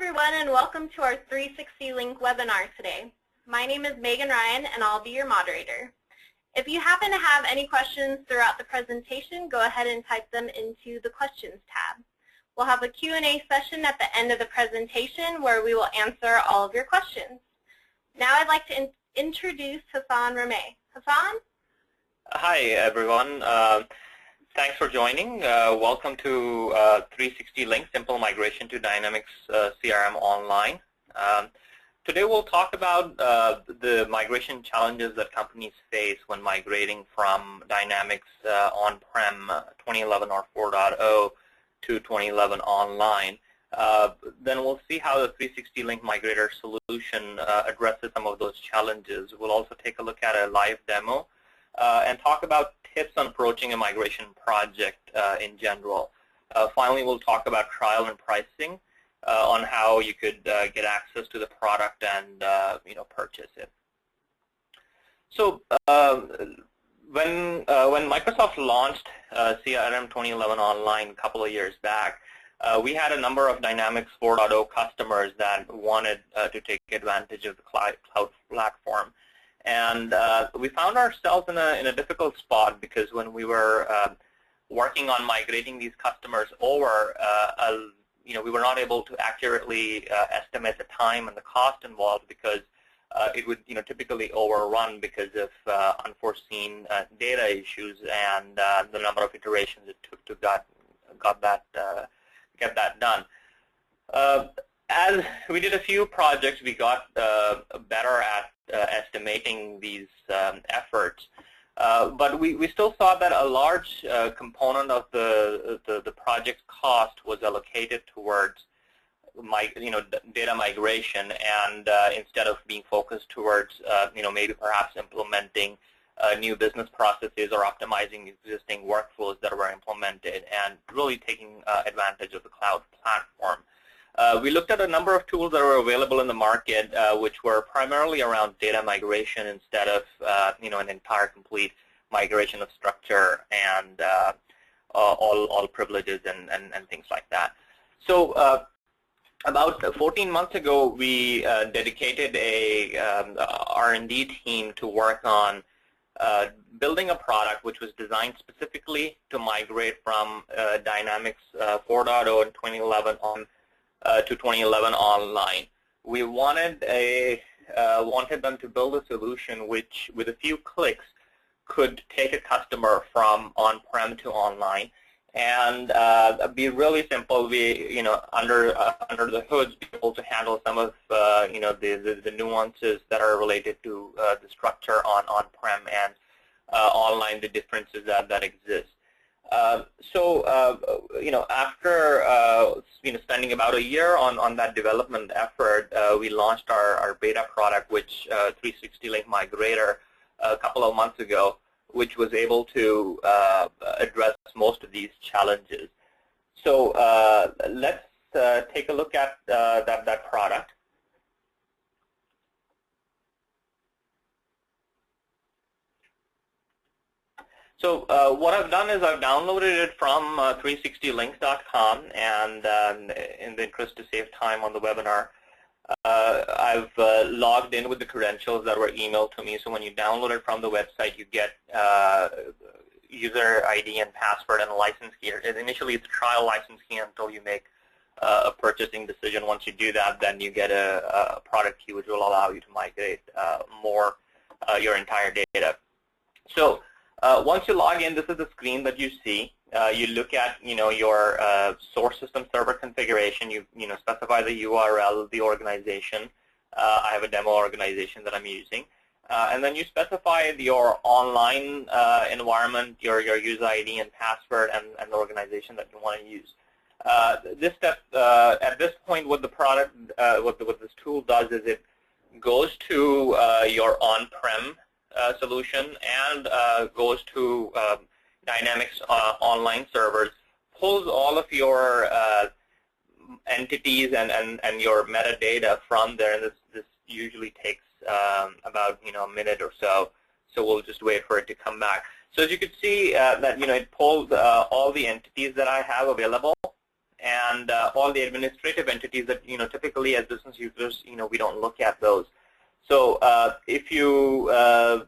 everyone, and welcome to our 360 Link webinar today. My name is Megan Ryan, and I'll be your moderator. If you happen to have any questions throughout the presentation, go ahead and type them into the Questions tab. We'll have a Q&A session at the end of the presentation where we will answer all of your questions. Now I'd like to introduce Hassan Rameh. Hassan? Hi, everyone. Thanks for joining. Welcome to 360 Link, Simple Migration to Dynamics CRM Online. Today we'll talk about the migration challenges that companies face when migrating from Dynamics on-prem 2011 or 4.0 to 2011 online. Then we'll see how the 360 Link Migrator solution addresses some of those challenges. We'll also take a look at a live demo and talk about tips on approaching a migration project in general. Finally, we'll talk about trial and pricing on how you could get access to the product and purchase it. So when Microsoft launched CRM 2011 Online a couple of years back, we had a number of Dynamics 4.0 customers that wanted to take advantage of the cloud platform. And we found ourselves in a difficult spot because when we were working on migrating these customers over, we were not able to accurately estimate the time and the cost involved because it would typically overrun because of unforeseen data issues and the number of iterations it took to get that done. As we did a few projects, we got better at estimating these efforts, but we still saw that a large component of the project's cost was allocated towards data migration, and instead of being focused towards maybe perhaps implementing new business processes or optimizing existing workflows that were implemented and really taking advantage of the cloud platform. We looked at a number of tools that were available in the market, which were primarily around data migration instead of an entire complete migration of structure and all privileges and things like that. So about 14 months ago, we dedicated a R&D team to work on building a product which was designed specifically to migrate from Dynamics 4.0 in 2011 on to 2011 online. We wanted them to build a solution which, with a few clicks, could take a customer from on-prem to online and be really simple. We, under the hood, be able to handle some of the nuances that are related to the structure on on-prem and online, the differences that exist. After spending about a year on that development effort, we launched our beta product, which 360 Link Migrator, a couple of months ago, which was able to address most of these challenges. So let's take a look at that product. So what I've done is I've downloaded it from 360links.com, and in the interest to save time on the webinar, I've logged in with the credentials that were emailed to me. So when you download it from the website, you get user ID and password and a license key. Initially, it's a trial license key until you make a purchasing decision. Once you do that, then you get a product key which will allow you to migrate your entire data. So once you log in, this is the screen that you see. You look at your source system server configuration. You specify the URL, the organization. I have a demo organization that I'm using, and then you specify your online environment, your user ID and password, and the organization that you want to use. This step, at this point, what the product, what this tool does is it goes to your on-prem solution and goes to Dynamics online servers, pulls all of your entities and your metadata from there, and this usually takes about a minute or so. So we'll just wait for it to come back. So as you can see, that it pulls all the entities that I have available, and all the administrative entities that typically as business users we don't look at those. So if you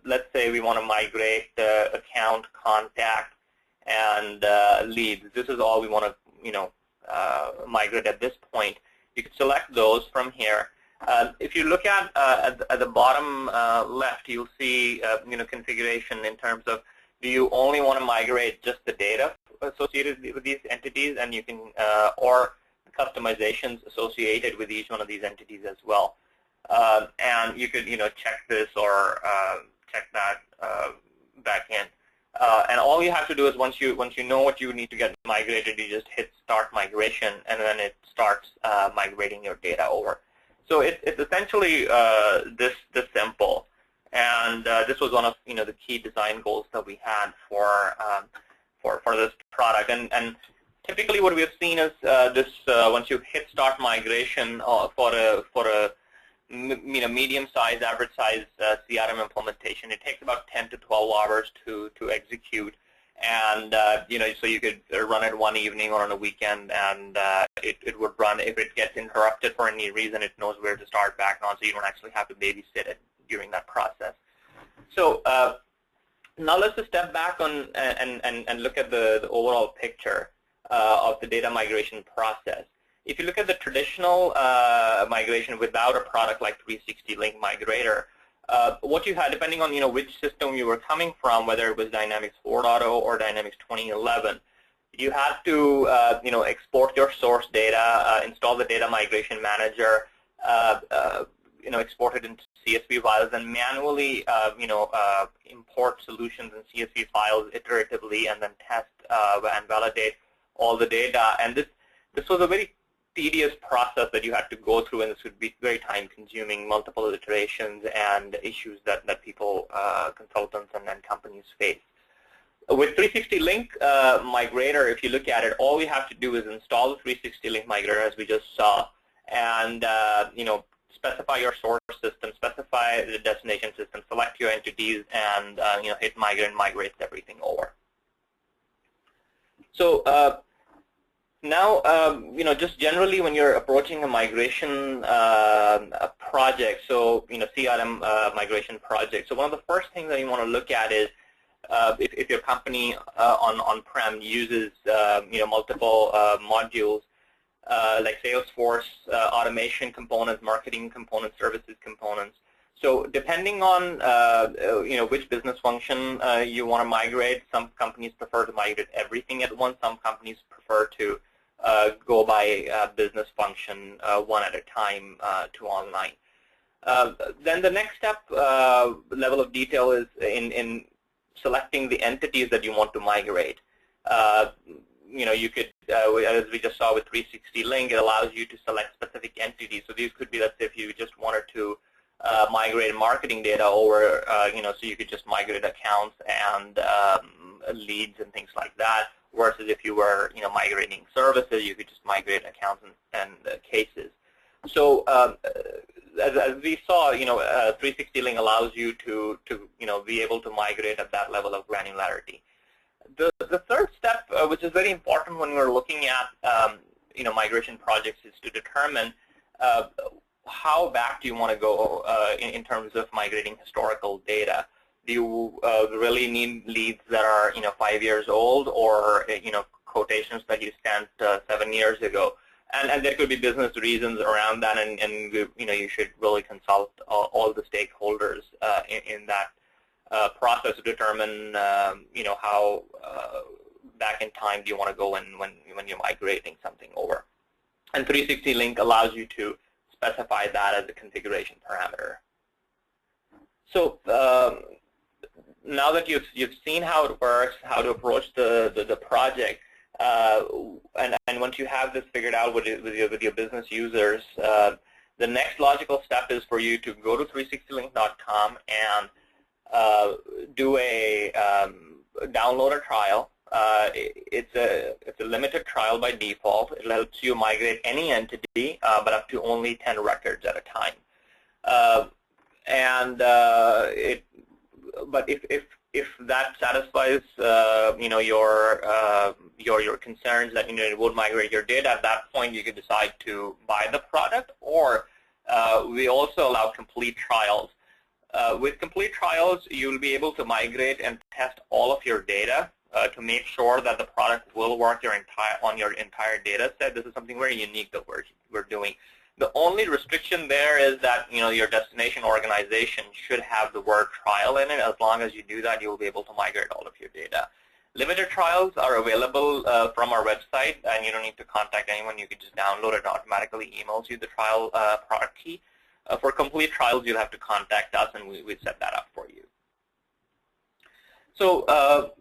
let's say we want to migrate account, contact, and leads, this is all we want to migrate at this point. You can select those from here. If you look at the bottom left, you'll see configuration in terms of, do you only want to migrate just the data associated with these entities, and you can or customizations associated with each one of these entities as well. And you could check this or check that back in. And all you have to do is once you know what you need to get migrated, you just hit Start Migration, and then it starts migrating your data over. So it's essentially this simple, and this was one of the key design goals that we had for this product. And typically, what we have seen is this: once you hit Start Migration for a medium-sized, average-sized CRM implementation, it takes about 10 to 12 hours to execute. And so you could run it one evening or on a weekend, and it would run. If it gets interrupted for any reason, it knows where to start back on, so you don't actually have to babysit it during that process. So now let's just step back on and look at the overall picture of the data migration process. If you look at the traditional migration without a product like 360 Link Migrator, what you had, depending on which system you were coming from, whether it was Dynamics 4.0 or Dynamics 2011, you had to export your source data, install the data migration manager, export it into CSV files, and manually import solutions in CSV files iteratively, and then test and validate all the data. And this was a very tedious process that you had to go through, and this would be very time-consuming, multiple iterations and issues that people, consultants and companies face. With 360 Link Migrator, if you look at it, all we have to do is install the 360 Link Migrator, as we just saw, and specify your source system, specify the destination system, select your entities, and hit migrate, and migrates everything over. So now, just generally when you're approaching a migration project, so, CRM migration project, so one of the first things that you want to look at is if your company on-prem uses, multiple modules like Salesforce, automation components, marketing components, services components. So depending on, which business function you want to migrate, some companies prefer to migrate everything at once. Some companies prefer to go by business function one at a time to online. Then the next step, level of detail, is in selecting the entities that you want to migrate. You could, as we just saw with 360 Link, it allows you to select specific entities. So these could be, let's say, if you just wanted to migrate marketing data over, so you could just migrate accounts and leads and things like that. Versus if you were, migrating services, you could just migrate accounts and cases. So as we saw, 360 Link allows you to be able to migrate at that level of granularity. The third step, which is very important when we're looking at, migration projects, is to determine how back do you want to go in terms of migrating historical data. Do you really need leads that are 5 years old, or quotations that you sent 7 years ago? And there could be business reasons around that, and you should really consult all the stakeholders in that process to determine how back in time do you want to go when you're migrating something over. And 360 Link allows you to specify that as a configuration parameter. So now that you've seen how it works, how to approach the project, and once you have this figured out with your business users, the next logical step is for you to go to 360link.com and do a download a trial. It's a limited trial by default. It helps you migrate any entity, but up to only 10 records at a time. But if if that satisfies your concerns that it would migrate your data, at that point you could decide to buy the product, or we also allow complete trials. With complete trials, you'll be able to migrate and test all of your data to make sure that the product will work on your entire data set. This is something very unique that we're doing. The only restriction there is that your destination organization should have the word trial in it. As long as you do that, you'll be able to migrate all of your data. Limited trials are available from our website, and you don't need to contact anyone. You can just download it. It automatically emails you the trial product key. For complete trials, you'll have to contact us, and we set that up for you. So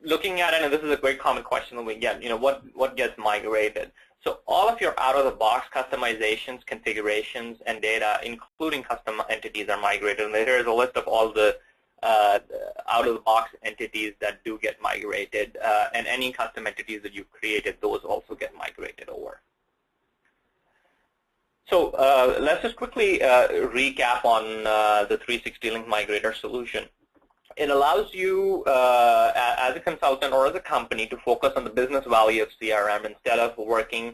looking at it, and this is a very common question that we get, what gets migrated? So all of your out-of-the-box customizations, configurations, and data, including custom entities, are migrated. And here is a list of all the out-of-the-box entities that do get migrated, and any custom entities that you've created, those also get migrated over. So let's just quickly recap on the 360 Link Migrator solution. It allows you, as a consultant or as a company, to focus on the business value of CRM instead of working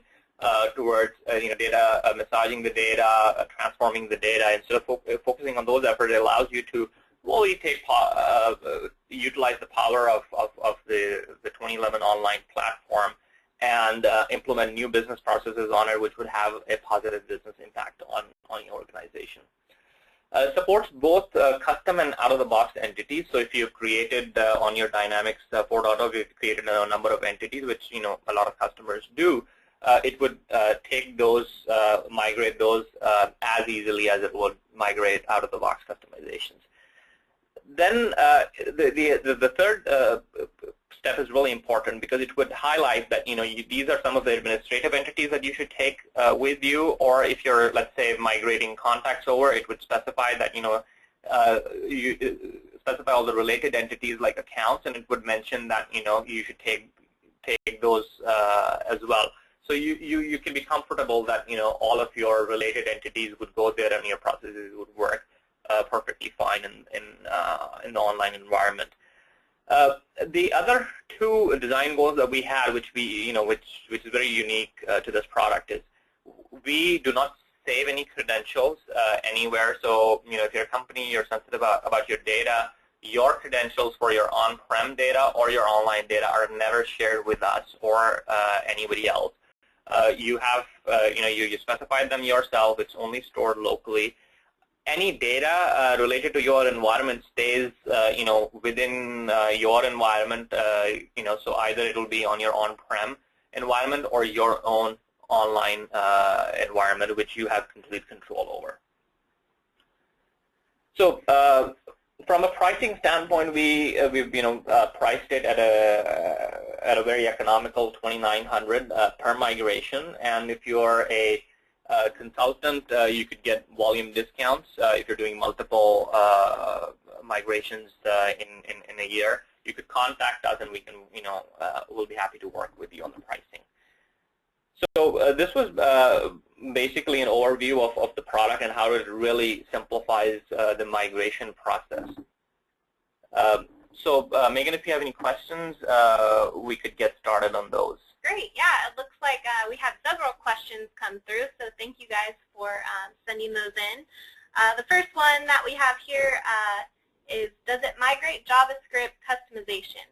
towards data, massaging the data, transforming the data. Instead of focusing on those efforts, it allows you to fully utilize the power of the 2011 online platform and implement new business processes on it, which would have a positive business impact on your organization. Supports both custom and out-of-the-box entities. So if you've created on your Dynamics 4.0, you've created a number of entities, which a lot of customers do, it would take those, migrate those as easily as it would migrate out-of-the-box customizations. Then the third step is really important because it would highlight that these are some of the administrative entities that you should take with you, or if you're, let's say, migrating contacts over, it would specify that you specify all the related entities like accounts, and it would mention that you should take those as well. So you can be comfortable that all of your related entities would go there and your processes would work perfectly fine in the online environment. The other two design goals that we had, which is very unique to this product, is we do not save any credentials anywhere. So if you're a company, you're sensitive about your data, your credentials for your on-prem data or your online data are never shared with us or anybody else. You have you specified them yourself. It's only stored locally. Any data related to your environment stays, within your environment. So either it will be on your on-prem environment or your own online environment, which you have complete control over. So from a pricing standpoint, we've priced it at a very economical $2,900 per migration, and if you're a consultant, you could get volume discounts if you're doing multiple migrations in a year. You could contact us, and we can, we'll be happy to work with you on the pricing. So this was basically an overview of the product and how it really simplifies the migration process. So Megan, if you have any questions, we could get started on those. Great. Yeah, it looks like we have several questions come through, so thank you guys for sending those in. The first one that we have here is, does it migrate JavaScript customization?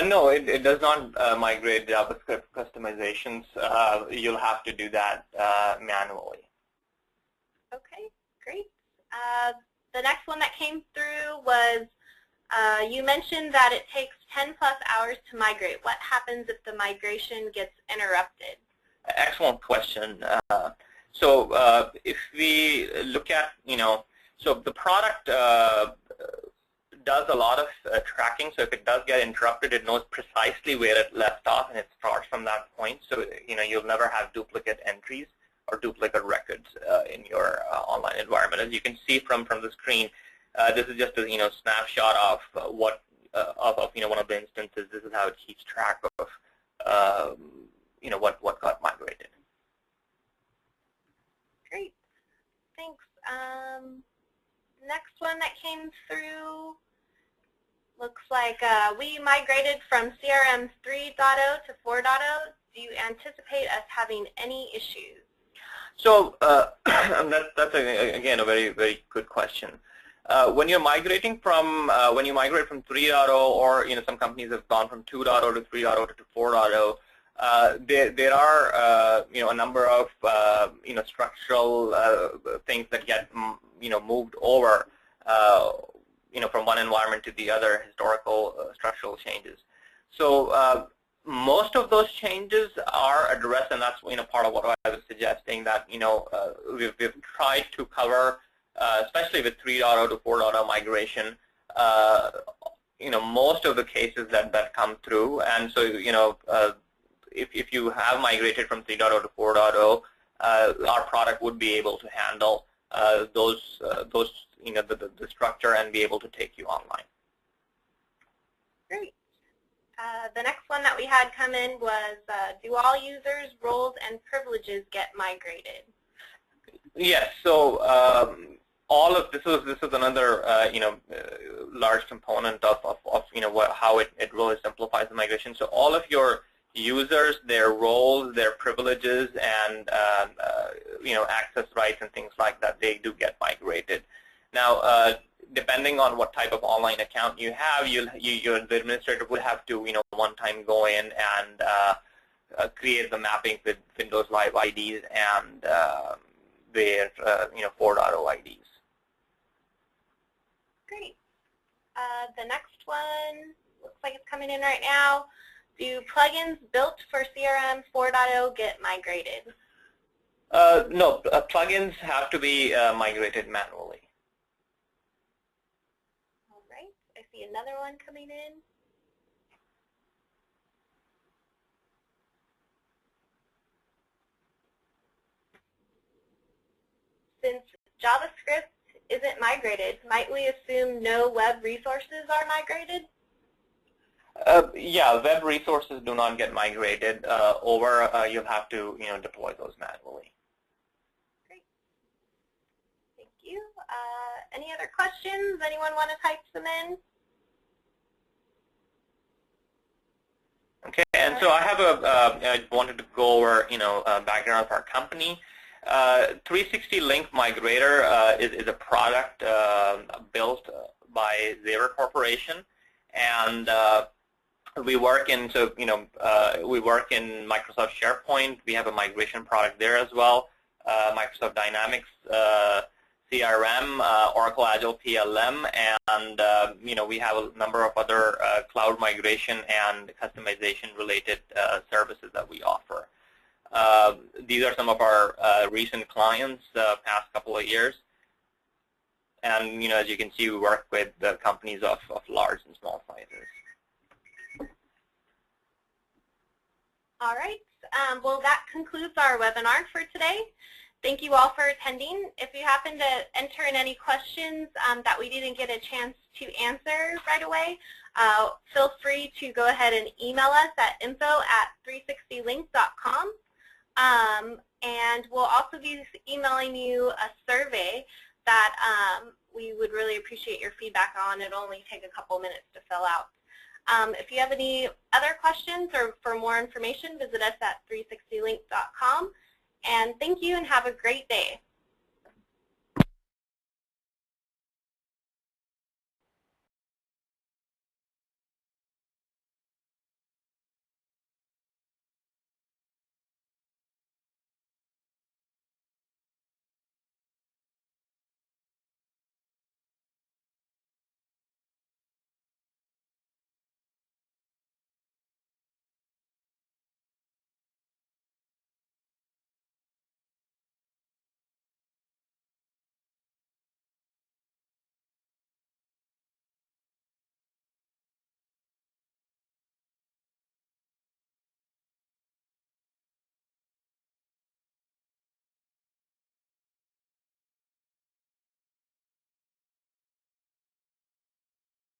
No, it does not migrate JavaScript customizations. You'll have to do that manually. Okay, great. The next one that came through was, you mentioned that it takes 10+ hours to migrate. What happens if the migration gets interrupted? Excellent question. So if we look at, so the product does a lot of tracking. So if it does get interrupted, it knows precisely where it left off, and it starts from that point. So you'll never have duplicate entries or duplicate records in your online environment. As you can see from the screen, this is just a snapshot of what one of the instances. This is how it keeps track of what got migrated. Great, thanks. Next one that came through Looks like we migrated from CRM 3.0 to 4.0. Do you anticipate us having any issues? So that's again a very good question. When you're migrating from when you migrate from 3.0, or some companies have gone from 2.0 to 3.0 to 4.0, there are a number of structural things that get moved over from one environment to the other, historical structural changes. So most of those changes are addressed, and that's part of what I was suggesting, that we've tried to cover, especially with 3.0 to 4.0 migration, most of the cases that come through. And so if you have migrated from 3.0 to 4.0, our product would be able to handle those the structure and be able to take you online. Great. The next one that we had come in was, do all users, roles, and privileges get migrated? Yes. So all of this is another large component of how it really simplifies the migration. So all of your users, their roles, their privileges, and access rights and things like that, they do get migrated. Now, depending on what type of online account you have, the administrator would have to one time go in and create the mapping with Windows Live IDs and their 4.0 IDs. Great. The next one looks like it's coming in right now. Do plugins built for CRM 4.0 get migrated? No, plugins have to be migrated manually. All right. I see another one coming in. Since JavaScript isn't migrated, might we assume no web resources are migrated? Yeah, web resources do not get migrated over. You'll have to deploy those manually. Great. Thank you. Any other questions? Anyone want to type them in? Okay, and so I have I wanted to go over background of our company. 360 Link Migrator is a product built by Xavier Corporation, and we work in we work in Microsoft SharePoint. We have a migration product there as well. Microsoft Dynamics CRM, Oracle Agile PLM, and we have a number of other cloud migration and customization related services that we offer. These are some of our recent clients past couple of years, and as you can see, we work with companies of large and small sizes. All right. Well, that concludes our webinar for today. Thank you all for attending. If you happen to enter in any questions that we didn't get a chance to answer right away, feel free to go ahead and email us at info@360link.com. And we'll also be emailing you a survey that we would really appreciate your feedback on. It'll only take a couple minutes to fill out. If you have any other questions or for more information, visit us at 360link.com. And thank you and have a great day.